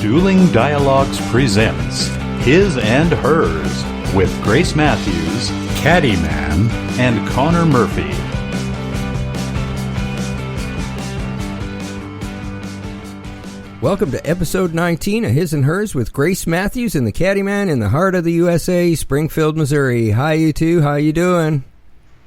Dueling Dialogues presents His and Hers with Grace Matthews, Caddyman, and Connor Murphy. Welcome to episode 19 of His and Hers with Grace Matthews and the Caddyman in the heart of the USA, Springfield, Missouri. Hi, you two. How you doing?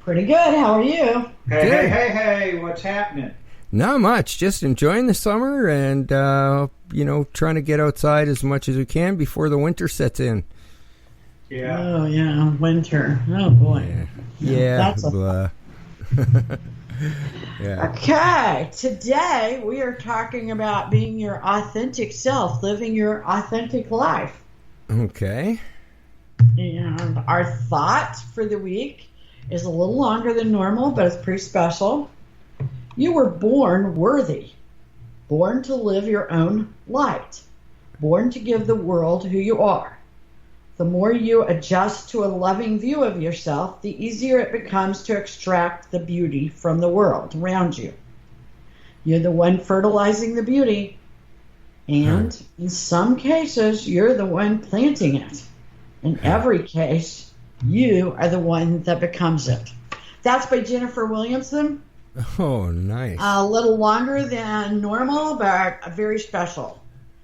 Pretty good. How are you? Hey, what's happening? Not much. Just enjoying the summer and, trying to get outside as much as we can before the winter sets in. Yeah. Oh, yeah. Winter. Oh, boy. Yeah. That's blah. Yeah. Okay. Today, we are talking about being your authentic self, living your authentic life. Okay. And our thought for the week is a little longer than normal, but it's pretty special. You were born worthy, born to live your own light, born to give the world who you are. The more you adjust to a loving view of yourself, the easier it becomes to extract the beauty from the world around you. You're the one fertilizing the beauty, and in some cases, you're the one planting it. In every case, you are the one that becomes it. That's by Jennifer Williamson. Oh, nice. A little longer than normal, but very special.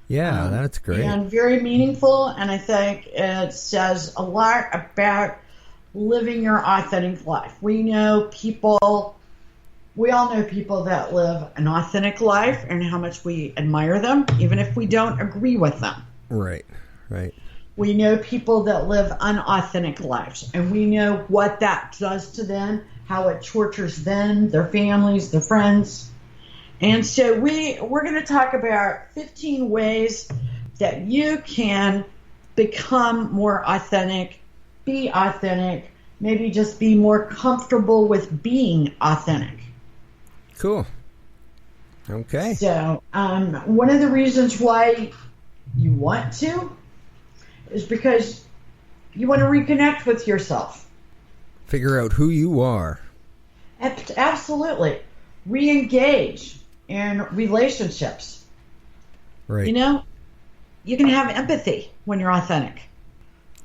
Yeah, that's great. And very meaningful, and I think it says a lot about living your authentic life. We all know people that live an authentic life and how much we admire them, even if we don't agree with them. Right. We know people that live unauthentic lives, and we know what that does to them, how it tortures them, their families, their friends. And so we're going to talk about 15 ways that you can become more authentic, be authentic, maybe just be more comfortable with being authentic. Cool. Okay. So one of the reasons why you want to is because you want to reconnect with yourself. Figure out who you are. Absolutely. Re-engage in relationships. Right. You can have empathy when you're authentic.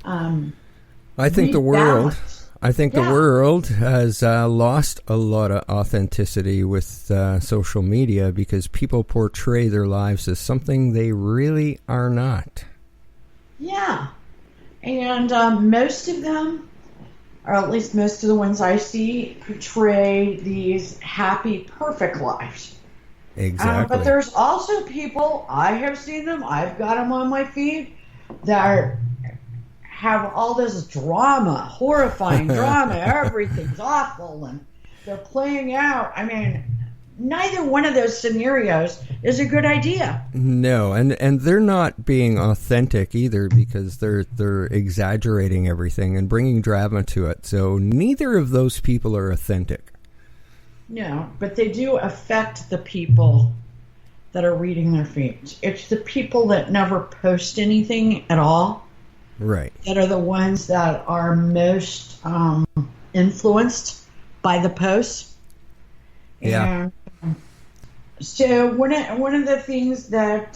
I think the world has lost a lot of authenticity with social media because people portray their lives as something they really are not. Yeah. And most of them, or at least most of the ones I see, portray these happy, perfect lives. Exactly. But there's also people, I have seen them, I've got them on my feed, that have all this drama, horrifying drama, everything's awful, and they're playing out. I mean, neither one of those scenarios is a good idea. No, and they're not being authentic either because they're exaggerating everything and bringing drama to it. So neither of those people are authentic. No, but they do affect the people that are reading their feeds. It's the people that never post anything at all. Right. That are the ones that are most influenced by the posts. Yeah. And so one of the things that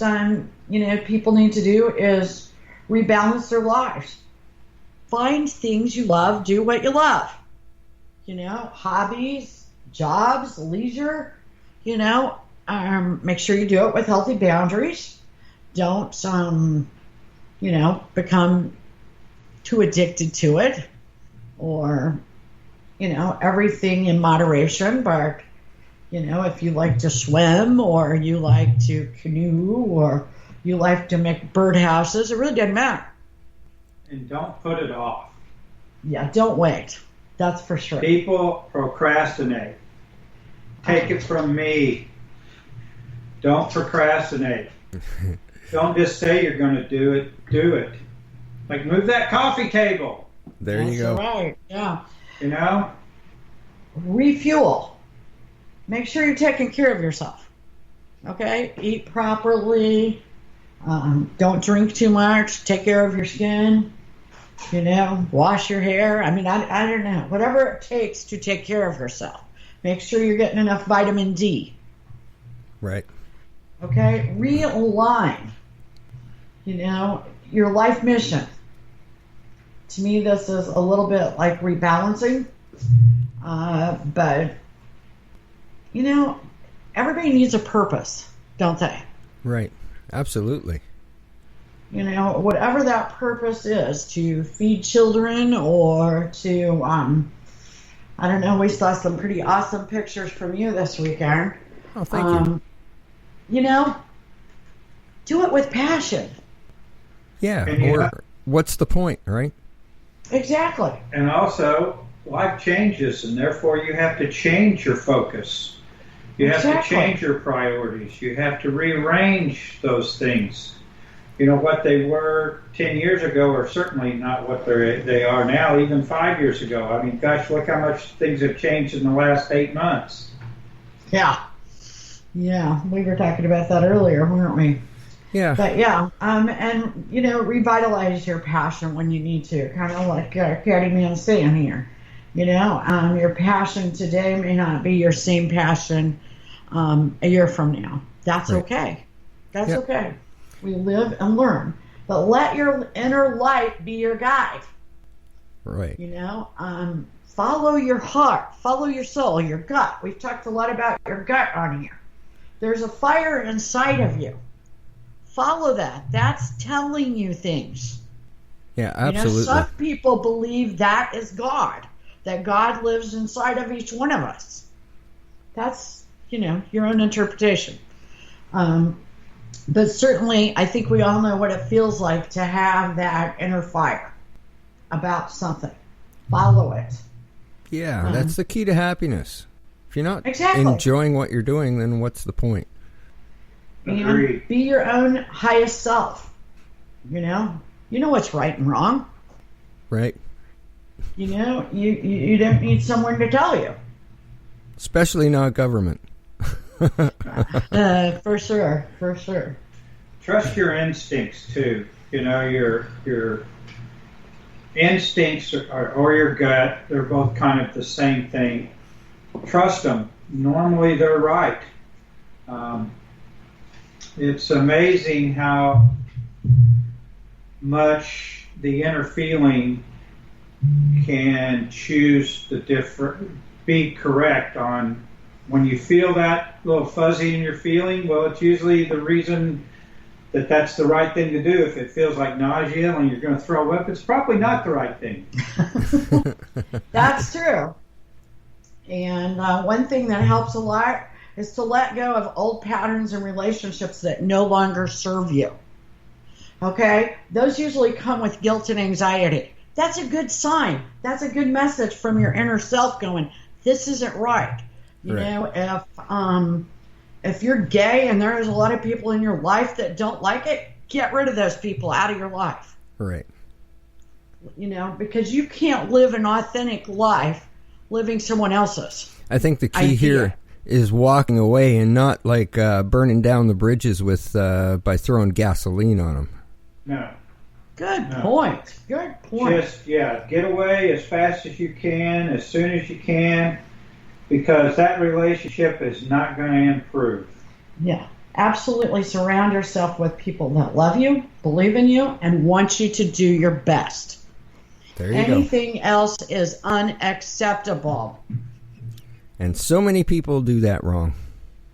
people need to do is rebalance their lives. Find things you love, do what you love. Hobbies, jobs, leisure. Make sure you do it with healthy boundaries. Don't become too addicted to it, or everything in moderation. But if you like to swim, or you like to canoe, or you like to make birdhouses, it really doesn't matter. And don't put it off. Yeah, don't wait. That's for sure. People procrastinate. Take it from me. Don't procrastinate. Don't just say you're going to do it. Do it. Like move that coffee table. There you go. That's right. Yeah. Refuel. Make sure you're taking care of yourself. Okay? Eat properly. Don't drink too much. Take care of your skin. Wash your hair. I mean, I don't know. Whatever it takes to take care of yourself. Make sure you're getting enough vitamin D. Right. Okay? Realign. your life mission. To me, this is a little bit like rebalancing. But, everybody needs a purpose, don't they? Right. Absolutely. Whatever that purpose is, to feed children or to, I don't know, we saw some pretty awesome pictures from you this weekend. Oh, thank you. Do it with passion. Yeah, or what's the point, right? Exactly. And also, life changes, and therefore you have to change your focus. You have to change your priorities. You have to rearrange those things. What they were 10 years ago are certainly not what they are now, even 5 years ago. I mean, gosh, look how much things have changed in the last 8 months. Yeah. Yeah, we were talking about that earlier, weren't we? Yeah. But yeah, and revitalize your passion when you need to, kind of like Caddy Man's saying here. Your passion today may not be your same passion a year from now. That's right. okay. That's okay. We live and learn, but let your inner light be your guide. Right. Follow your heart, follow your soul, your gut. We've talked a lot about your gut on here. There's a fire inside of you. Follow that. That's telling you things. Yeah, absolutely. Some people believe that is God, that God lives inside of each one of us. That's, your own interpretation. But certainly, I think we all know what it feels like to have that inner fire about something. Follow it. Yeah, that's the key to happiness. If you're not Exactly. enjoying what you're doing, then what's the point? Agreed. And be your own highest self. You know what's right and wrong. Right. You don't need someone to tell you. Especially not government. For sure. Trust your instincts too. Your instincts or your gut, they're both kind of the same thing. Trust them. Normally they're right. It's amazing how much the inner feeling can choose be correct on when you feel that little fuzzy in your feeling. Well, it's usually the reason that's the right thing to do. If it feels like nausea and you're going to throw up, it's probably not the right thing. That's true. And one thing that helps a lot is to let go of old patterns and relationships that no longer serve you. Okay? Those usually come with guilt and anxiety. That's a good sign. That's a good message from your inner self going, this isn't right. If you're gay and there's a lot of people in your life that don't like it, get rid of those people out of your life. Right. Because you can't live an authentic life living someone else's. I think the key here is walking away and not like burning down the bridges by throwing gasoline on them. No. Good point. Just, get away as fast as you can, as soon as you can, because that relationship is not going to improve. Yeah, absolutely. Surround yourself with people that love you, believe in you, and want you to do your best. There you Anything else is unacceptable. And so many people do that wrong.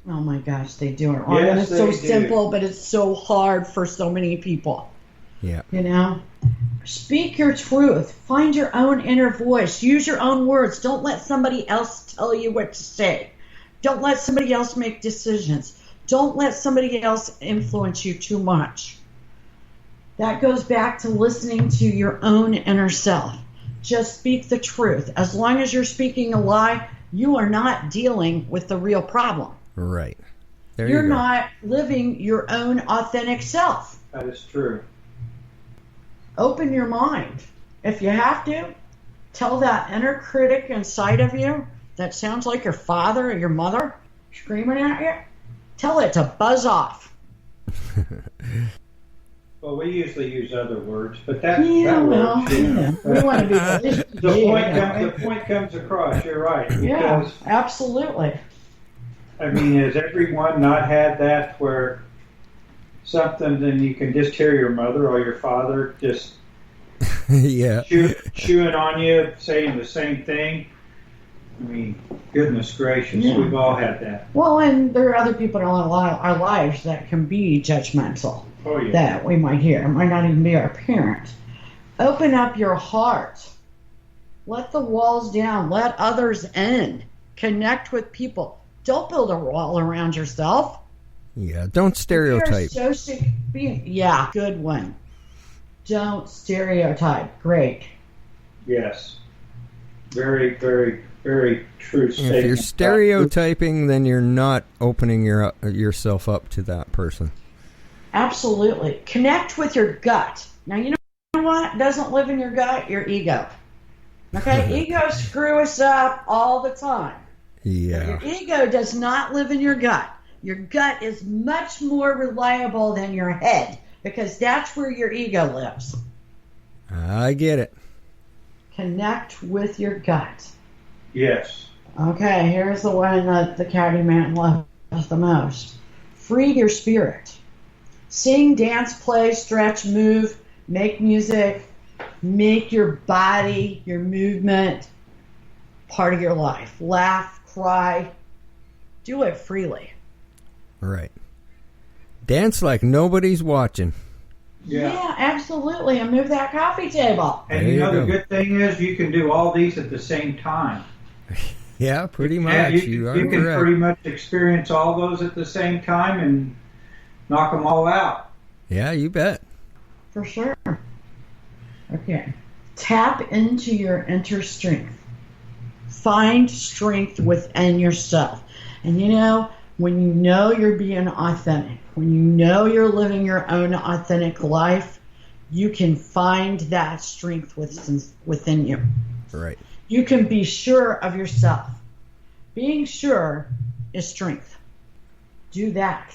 Oh my gosh, they do it wrong. Yes, and it's so they do. simple, but it's so hard for so many people. Yeah. Speak your truth. Find your own inner voice. Use your own words. Don't let somebody else tell you what to say. Don't let somebody else make decisions. Don't let somebody else influence you too much. That goes back to listening to your own inner self. Just speak the truth. As long as you're speaking a lie, you are not dealing with the real problem. Right. You're not living your own authentic self. That is true. Open your mind. If you have to, tell that inner critic inside of you that sounds like your father or your mother screaming at you, tell it to buzz off. Well, we usually use other words, but that well, works. Yeah. we want to be The point comes across. You're right. Yeah, Because, absolutely. has everyone not had that where something, then you can just hear your mother or your father just Yeah. chewing on you, saying the same thing. I mean, goodness gracious, Yeah. we've all had that. Well, and there are other people in our lives that can be judgmental. Oh, yeah. That we might hear. It might not even be our parent. Open up your heart. Let the walls down. Let others in. Connect with people. Don't build a wall around yourself. Yeah, don't stereotype. Yeah, good one. Don't stereotype. Great. Yes. Very, very, very true statement. If you're stereotyping, then you're not opening yourself up to that person. Absolutely. Connect with your gut. Now, you know what doesn't live in your gut? Your ego. Okay? Ego screw us up all the time. Yeah. Your ego does not live in your gut. Your gut is much more reliable than your head because that's where your ego lives. I get it. Connect with your gut. Yes. Okay, here's the one that the caddy man loves the most. Free your spirit. Sing, dance, play, stretch, move, make music, make your body, your movement part of your life. Laugh, cry, do it freely. Right. Dance like nobody's watching. Yeah, absolutely. And move that coffee table. And There you know you the go. good thing is you can do all these at the same time. Yeah, pretty much. Yeah, you are you can correct. pretty much experience all those at the same time and knock them all out. Yeah, you bet. For sure. Okay. Tap into your inner strength. Find strength within yourself. And you know, when you know you're being authentic, when you know you're living your own authentic life, you can find that strength within you. Right. You can be sure of yourself. Being sure is strength. Do that.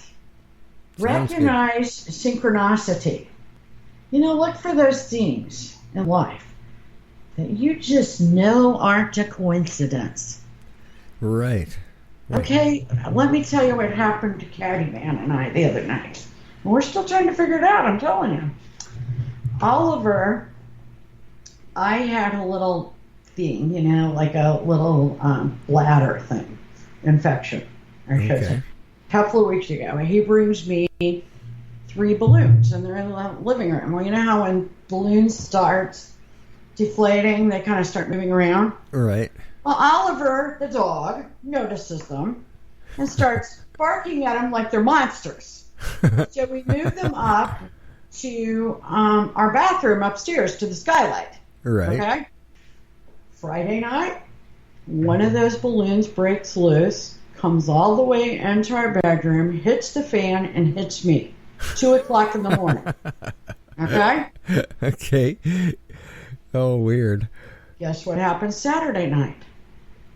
Sounds good. Recognize synchronicity. You know, look for those things in life that you just know aren't a coincidence. Right. Okay, let me tell you what happened to Caddy Man and I the other night. And we're still trying to figure it out, I'm telling you. Oliver, I had a little thing, you know, like a little bladder thing, infection, I should say. A couple of weeks ago, and he brings me 3 balloons, and they're in the living room. Well, you know how when balloons start deflating, they kind of start moving around? Right. Well, Oliver, the dog, notices them and starts barking at them like they're monsters. So we move them up to our bathroom upstairs to the skylight. Right. Okay? Friday night, one of those balloons breaks loose, comes all the way into our bedroom, hits the fan, and hits me. 2 o'clock in the morning. Okay? Okay. Oh, weird. Guess what happened Saturday night?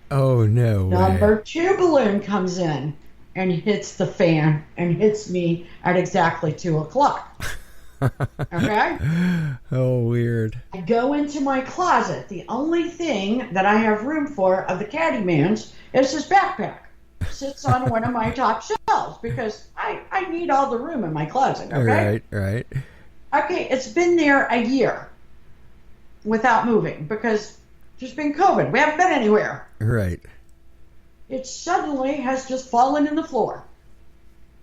Oh, no way. Number 2 balloon comes in and hits the fan and hits me at exactly 2 o'clock. Okay? Oh, weird. I go into my closet. The only thing that I have room for of the caddy man's is his backpack. Sits on one of my top shelves because I need all the room in my closet. Okay? Right. Okay, it's been there a year without moving because there's been COVID. We haven't been anywhere. Right. It suddenly has just fallen in the floor.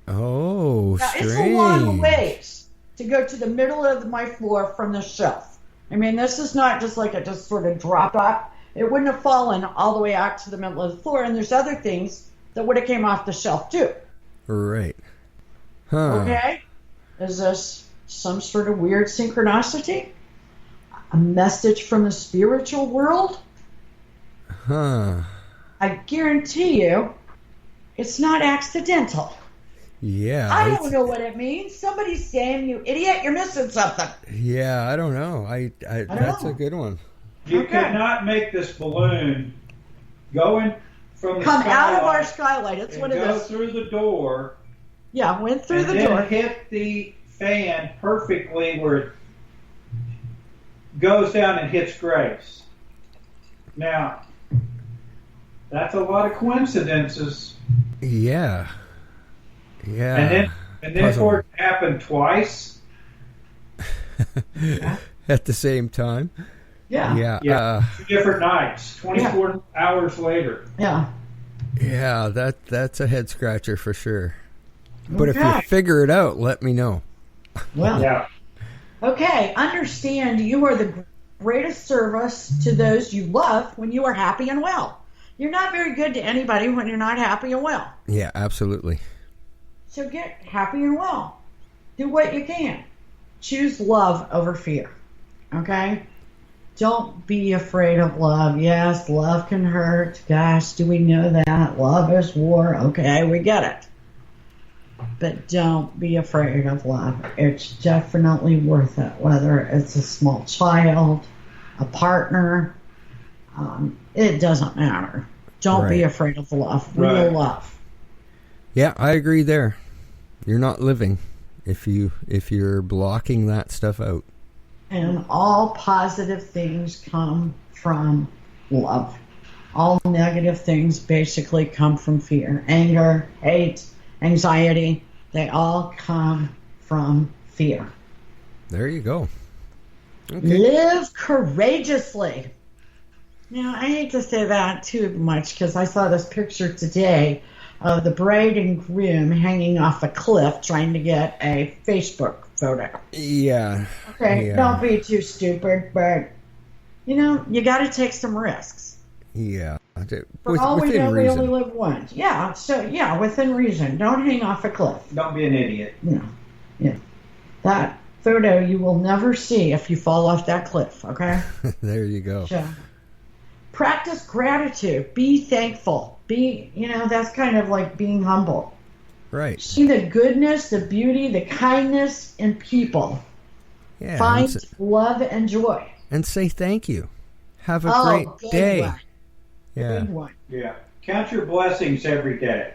Oh, Now, strange. it's a long ways to go to the middle of my floor from the shelf. I mean, this is not just like it just sort of dropped off. It wouldn't have fallen all the way out to the middle of the floor, and there's other things that would have came off the shelf too. Right. Huh. Okay? Is this some sort of weird synchronicity? A message from the spiritual world? Huh. I guarantee you, it's not accidental. Yeah. I don't know what it means. Somebody's saying, you idiot, you're missing something. Yeah, I don't know. I that's know. a good one. You Okay. cannot make this balloon go in from the Come out of our skylight skylight. It's and one of go those. through the door Yeah, went through and the then door. hit the fan perfectly where it goes down and hits Grace. Now, that's a lot of coincidences. Yeah. Yeah. And then And then for it to happen twice. At the same time. Yeah. Yeah. 2 different nights, 24 hours later. Yeah. Yeah, that's a head scratcher for sure. But Okay. if you figure it out, let me know. Well, Yeah. okay. Understand you are the greatest service to those you love when you are happy and well. You're not very good to anybody when you're not happy and well. Yeah, absolutely. So get happy and well. Do what you can. Choose love over fear. Okay? Don't be afraid of love. Yes, love can hurt. Gosh, do we know that? Love is war. Okay, we get it. But don't be afraid of love. It's definitely worth it, whether it's a small child, a partner. It doesn't matter. Don't be Right. afraid of love. Real Right. love. Yeah, I agree there. You're not living if you're blocking that stuff out. And all positive things come from love. All negative things basically come from fear. Anger, hate, anxiety, they all come from fear. There you go. Okay. Live courageously. Now, I hate to say that too much because I saw this picture today of the bride and groom hanging off a cliff trying to get a Facebook photo. Yeah. Okay, Yeah. don't be too stupid, but, you got to take some risks. Yeah. For all we Within know, we only reason. live once. Yeah, so, within reason. Don't hang off a cliff. Don't be an idiot. No. Yeah. That photo you will never see if you fall off that cliff, okay? There you go. So, practice gratitude. Be thankful. That's kind of like being humble. Right. See the goodness, the beauty, the kindness in people. Yeah. Find love and joy. And say thank you. Have a Oh, great good day. one. Yeah. Good one. Yeah. Count your blessings every day.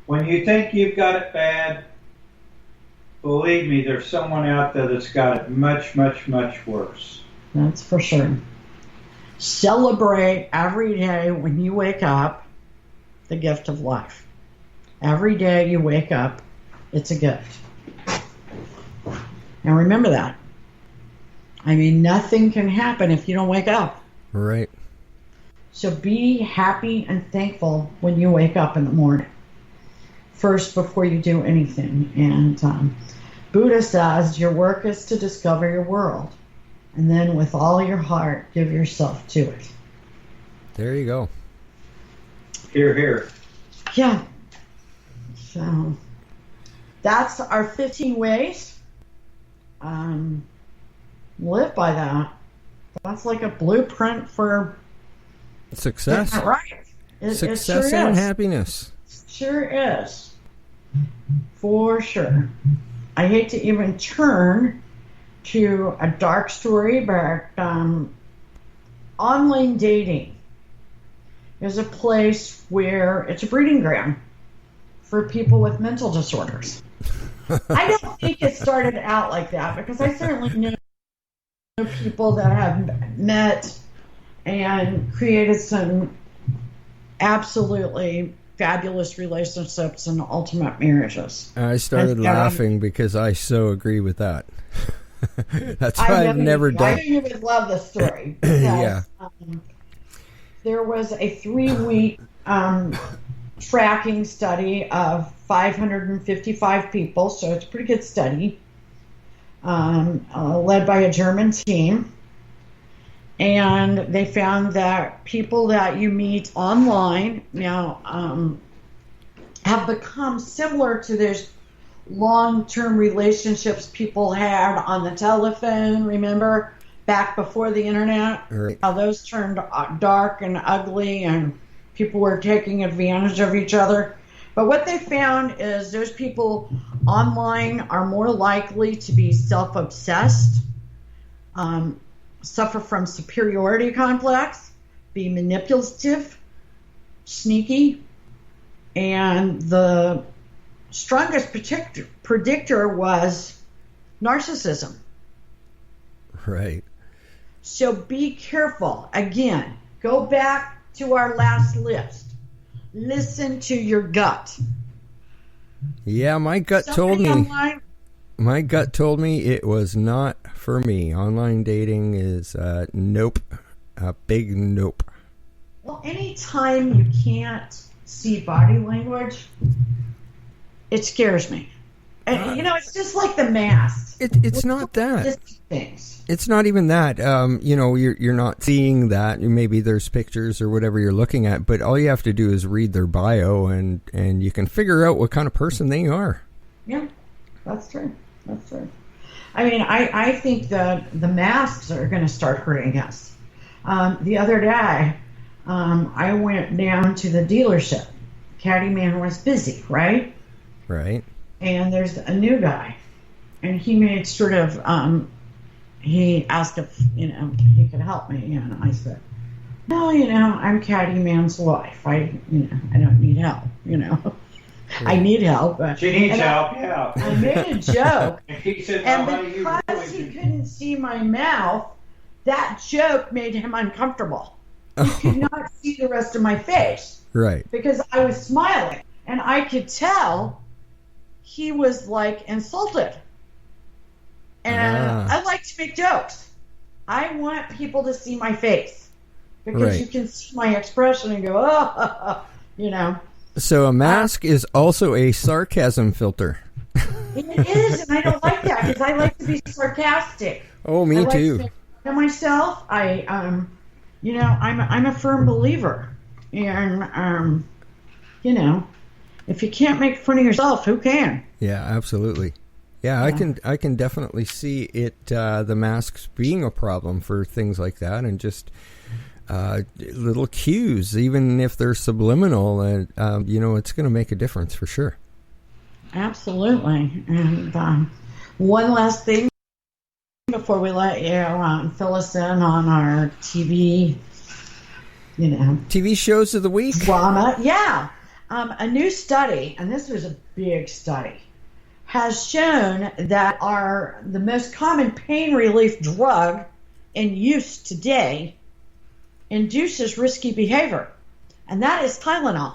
When you think you've got it bad, believe me, there's someone out there that's got it much, much, much worse. That's for sure. Celebrate every day when you wake up the gift of life. Every day you wake up, it's a gift. Now remember that. Nothing can happen if you don't wake up. Right. So be happy and thankful when you wake up in the morning. First, before you do anything. And Buddha says your work is to discover your world. And then with all your heart, give yourself to it. There you go. Hear, hear. Yeah. So that's our 15 ways. Live by that. That's like a blueprint for Success. getting it right. It Success sure and is. happiness. Sure is. For sure. I hate to even turn to a dark story, but online dating is a place where it's a breeding ground for people with mental disorders. I don't think it started out like that because I certainly know people that have met and created some absolutely fabulous relationships and ultimate marriages. I started And, laughing because I so agree with that. That's why I've never I done. know you would love this story. Because, Yeah. There was a 3-week tracking study of 555 people, so it's a pretty good study, led by a German team. And they found that people that you meet online now have become similar to those long-term relationships people had on the telephone, remember, back before the internet? Right. How those turned dark and ugly and people were taking advantage of each other. But what they found is those people online are more likely to be self-obsessed, suffer from superiority complex, be manipulative, sneaky, and the strongest predictor was narcissism. Right. So be careful. Again, go back to our last list. Listen to your gut. Yeah, my gut told me. Online, My gut told me it was not for me. Online dating is nope, a big nope. well, anytime you can't see body language, it scares me. And, it's just like the mask. It's not that. Things. It's not even that. You're not seeing that. Maybe there's pictures or whatever you're looking at, but all you have to do is read their bio, and you can figure out what kind of person they are. Yeah, that's true. That's true. I mean, I think that the masks are going to start hurting us. The other day, I went down to the dealership. Caddy man was busy, right? Right. And there's a new guy, and he made sort of, he asked if, he could help me, and I said, no, I'm Caddy man's wife. I don't need help, I need help. She needs help, yeah. I made a joke, And he said, and "No, honey, you because really he do." couldn't see my mouth, that joke made him uncomfortable. He could not see the rest of my face. Right. Because I was smiling, and I could tell he was like insulted. And I like to make jokes. I want people to see my face because Right. you can see my expression and go, oh, So a mask is also a sarcasm filter. It is, and I don't like that because I like to be sarcastic. Oh, me I like too. To make fun of myself, I'm a firm believer, and if you can't make fun of yourself, who can? Yeah, absolutely. Yeah, I can definitely see it. The masks being a problem for things like that, and just little cues, even if they're subliminal, and it's going to make a difference for sure. Absolutely. And one last thing before we let you fill us in on our TV, TV shows of the week. drama. Yeah. A new study, and this was a big study, has shown that the most common pain relief drug in use today induces risky behavior, and that is Tylenol.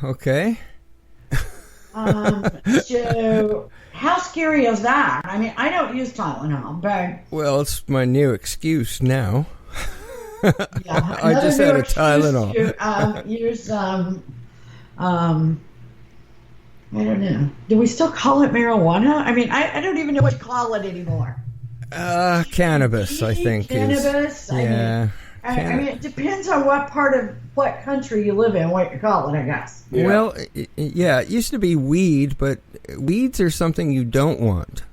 Okay. So how scary is that? I mean, I don't use Tylenol, but Well, it's my new excuse now. yeah, I just had a Tylenol. Use I don't know. Do we still call it marijuana? I mean, I don't even know what to call it anymore. Cannabis, I think. Cannabis. Yeah. I mean, it depends on what country you live in, what you call it, I guess. Yeah. Well, it used to be weed, but weeds are something you don't want.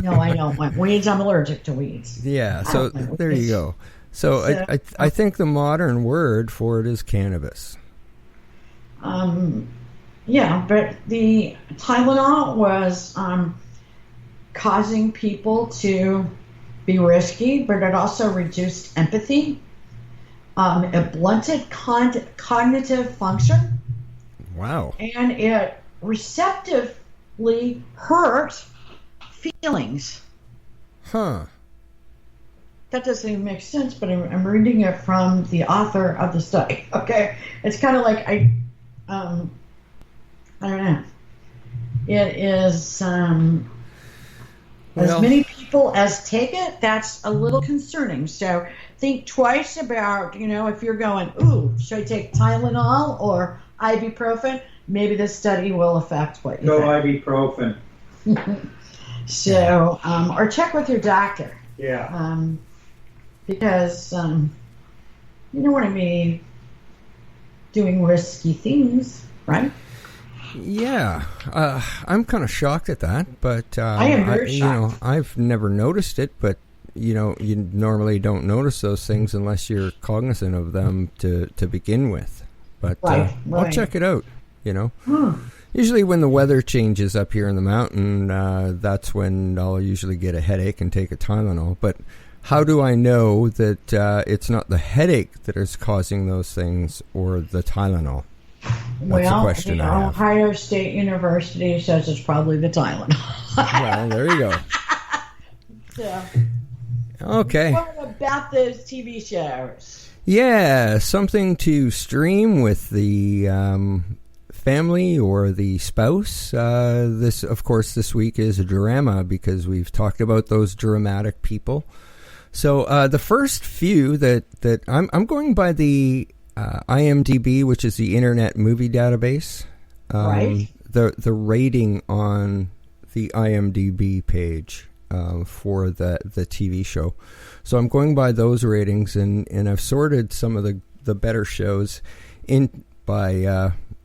No, I don't want weeds. I'm allergic to weeds. Yeah, I so don't like there you weeds. go. So I think the modern word for it is cannabis. Yeah, but the Tylenol was causing people to be risky, but it also reduced empathy. It blunted cognitive function, Wow. and it receptively hurt feelings. Huh. That doesn't even make sense, but I'm reading it from the author of the study. Okay, it's kind of like I don't know. It is as many people as take it. That's a little concerning. So think twice about if you're going, ooh, should I take Tylenol or ibuprofen? Maybe this study will affect what you Go think. ibuprofen. So or check with your doctor. Yeah. Because you don't want to be doing risky things, right? Yeah. I'm kind of shocked at that, but I am very shocked. I've never noticed it, but you normally don't notice those things unless you're cognizant of them to begin with. But Right. I'll check it out. Usually when the weather changes up here in the mountain, that's when I'll usually get a headache and take a Tylenol. But how do I know that it's not the headache that is causing those things or the Tylenol? That's the question the I have. Ohio State University says it's probably the Tylenol. Well, there you go. So, Okay. what about those TV shows? Yeah, something to stream with the family or the spouse. This week is a drama because we've talked about those dramatic people. So the first few that I'm going by the IMDb, which is the Internet Movie Database. Right. The rating on the IMDb page for the TV show. So I'm going by those ratings, and I've sorted some of the better shows into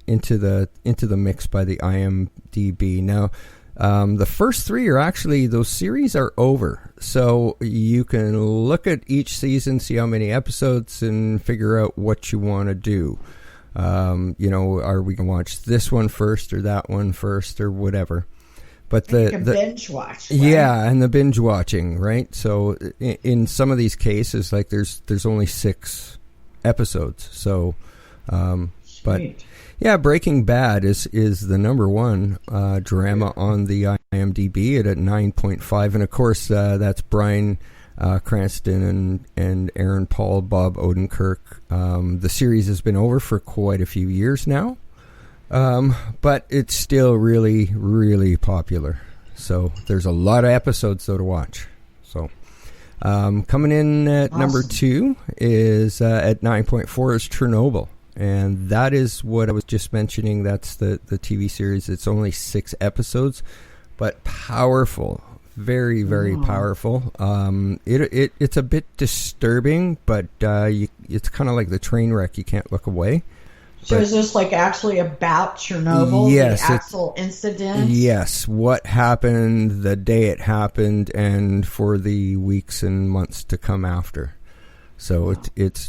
the mix by the IMDb. Now, the first three are actually, those series are over, so you can look at each season, see how many episodes, and figure out what you want to do. Are we going to watch this one first or that one first or whatever? But the binge watch. Right? Yeah, and the binge watching, right? So in some of these cases, like there's only 6 episodes. So, but yeah, Breaking Bad is the number one drama on the IMDb at 9.5, and of course that's Bryan Cranston and Aaron Paul, Bob Odenkirk. The series has been over for quite a few years now. But it's still really, really popular. So there's a lot of episodes, though, to watch. So coming in at number 2 is at 9.4 is Chernobyl. And that is what I was just mentioning. That's the TV series. It's only 6 episodes, but powerful. Very, very powerful. It's a bit disturbing, but it's kind of like the train wreck. You can't look away. So is this like actually about Chernobyl, yes, the actual incident? Yes, what happened the day it happened and for the weeks and months to come after. So it's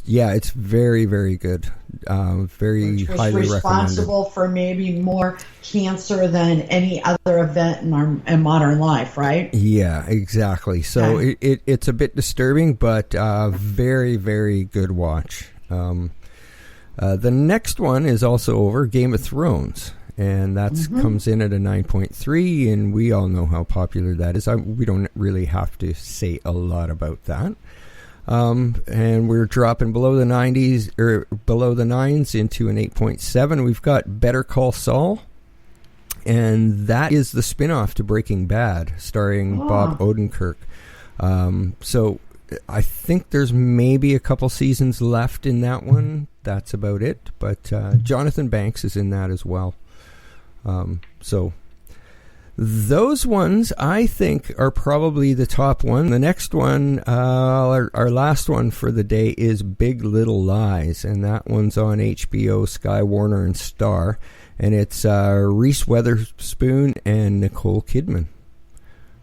very, very good. Very Which was highly responsible recommended. for maybe more cancer than any other event in modern life, right? Yeah, exactly. So it's a bit disturbing, but very, very good watch. The next one is also over, Game of Thrones, and that comes in at a 9.3, and we all know how popular that is. We don't really have to say a lot about that. And we're dropping below the 90s or below the 9s into an 8.7. We've got Better Call Saul, and that is the spin-off to Breaking Bad, starring Bob Odenkirk. So I think there's maybe a couple seasons left in that one. That's about it. But Jonathan Banks is in that as well. So those ones, I think, are probably the top one. The next one, our last one for the day, is Big Little Lies. And that one's on HBO, Sky, Warner, and Star. And it's Reese Witherspoon and Nicole Kidman.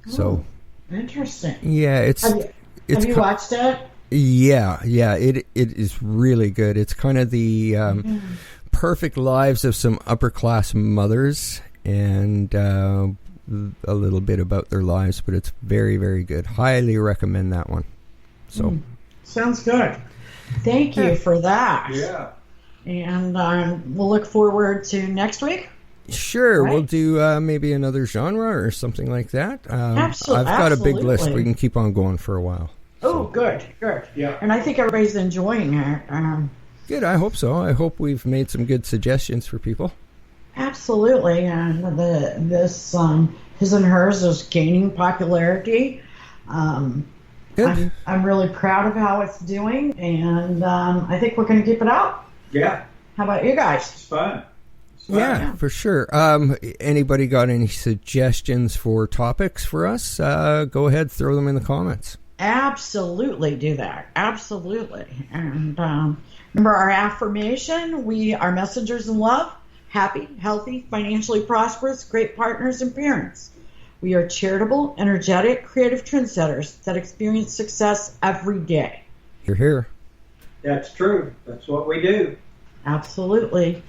So interesting. Yeah, Have you watched it? Yeah, it is really good. It's kind of the perfect lives of some upper class mothers, and a little bit about their lives, but it's very, very good. Highly recommend that one. So sounds good. Thank you for that. Yeah. And we'll look forward to next week. Sure, Right. we'll do maybe another genre or something like that. I've got a big list. Absolutely. We can keep on going for a while. Oh, good. Yeah. And I think everybody's enjoying it. Good, I hope so. I hope we've made some good suggestions for people. Absolutely. And this His and Hers is gaining popularity. Good. I'm really proud of how it's doing, and I think we're going to keep it out. Yeah. How about you guys? It's fun. Yeah, for sure. Anybody got any suggestions for topics for us? Go ahead, throw them in the comments. Absolutely do that. Absolutely. And remember our affirmation, we are messengers in love, happy, healthy, financially prosperous, great partners and parents. We are charitable, energetic, creative trendsetters that experience success every day. You're here. That's true. That's what we do. Absolutely.